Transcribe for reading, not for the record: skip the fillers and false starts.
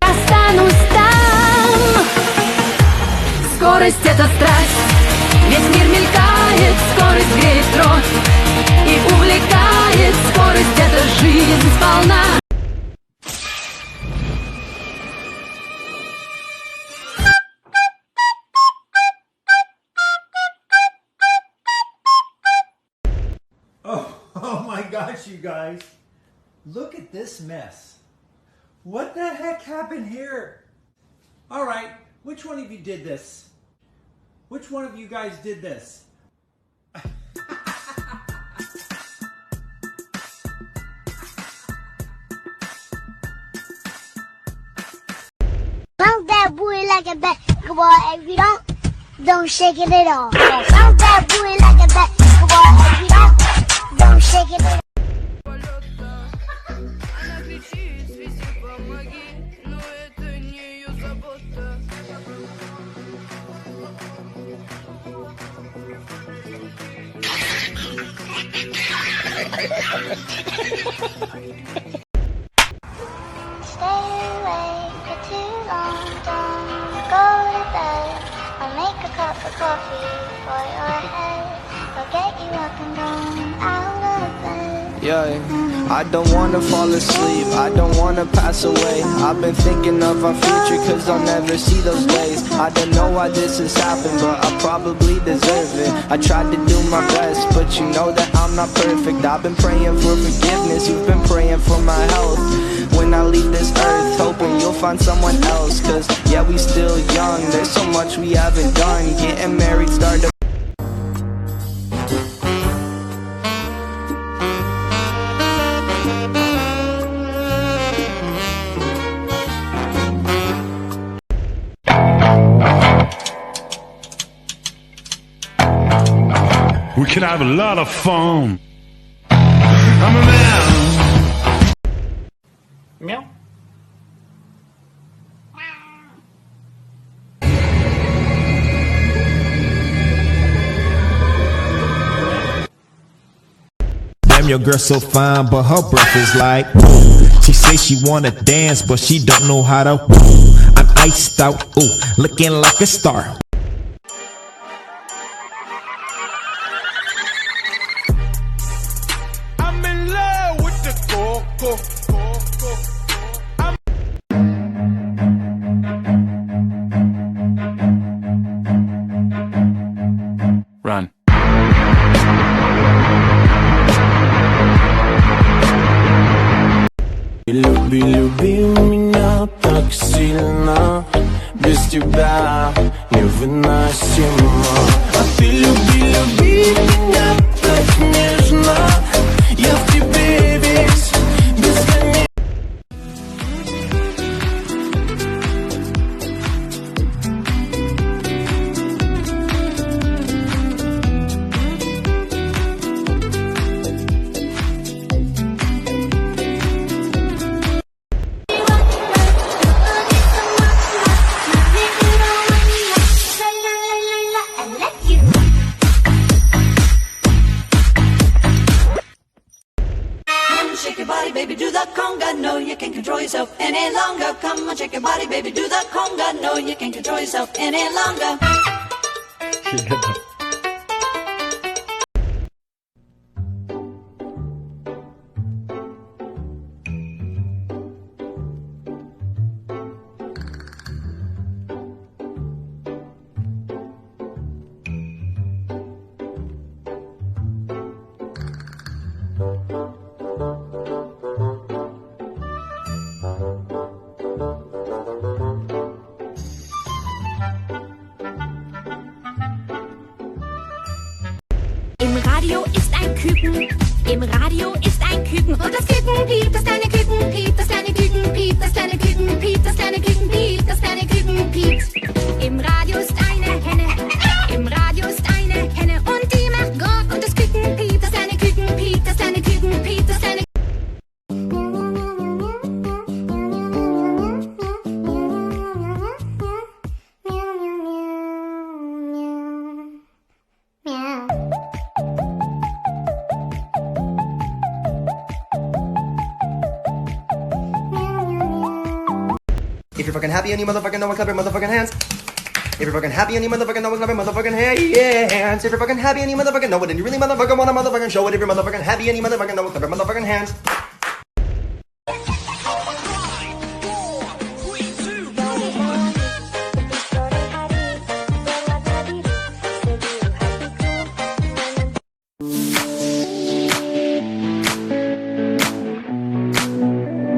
Останусь там. Скорость — это страсть. Весь мир мелькает, скорость греет кровь и увлекает. Скорость — это жизнь сполна. Oh my gosh, you guys. Look at this mess. What the heck happened here? All right, which one of you did this? Which one of you guys did this? Bounce that booty like a basketball. If you don't shake it at all. Bounce that booty like a basketball. If you don't shake it at all. Она кричит, свиси, помоги, но это не ее забота. Stay awake for too long. Don't go to bed. I'll make a cup of coffee for your head. I'll get you up and going out of bed. Yeah, I don't wanna fall asleep, I don't wanna pass away. I've been thinking of our future cause I'll never see those days. I don't know why this has happened, but I probably deserve it. I tried to do my best, but you know that I'm not perfect. I've been praying for forgiveness, you've been praying for my health. When I leave this earth, hoping you'll find someone else. Cause yeah, we still young, there's so much we haven't done. Getting married, start a We can have a lot of fun. I'm a man. Meow. Damn, your girl so fine, but her breath is like woo. She say she wanna dance, but she don't know how to woo. I'm iced out, ooh, looking like a star. I'm in love with the coco. Run. Люби меня так сильно, без тебя невыносимо. А ты люби меня так нежно, я в тебе весь бесконечно. yourself any longer. Come on, shake your body, baby, do the conga. No, you can't control yourself any longer. Im Radio ist ein Küken, im Radio ist ein Küken. Und das Küken piept, das kleine Küken piept, das kleine Küken piept, das kleine Küken piept, das kleine Küken piept, das kleine Küken piept. Im Radio ist eine Henne, im Radio ist eine Henne. Und die macht Gott und das Küken piept, das kleine Küken piept, das kleine Küken piept, das kleine If you're fucking happy and you motherfucking know it, clap your motherfucking hands. If you're fucking happy and you motherfucking know it, clap your motherfucking hands. If you're fucking happy and you motherfucking know it, and you really motherfucking wanna motherfucking show it. If you're motherfucking happy and you motherfucking know it, clap your motherfucking hands.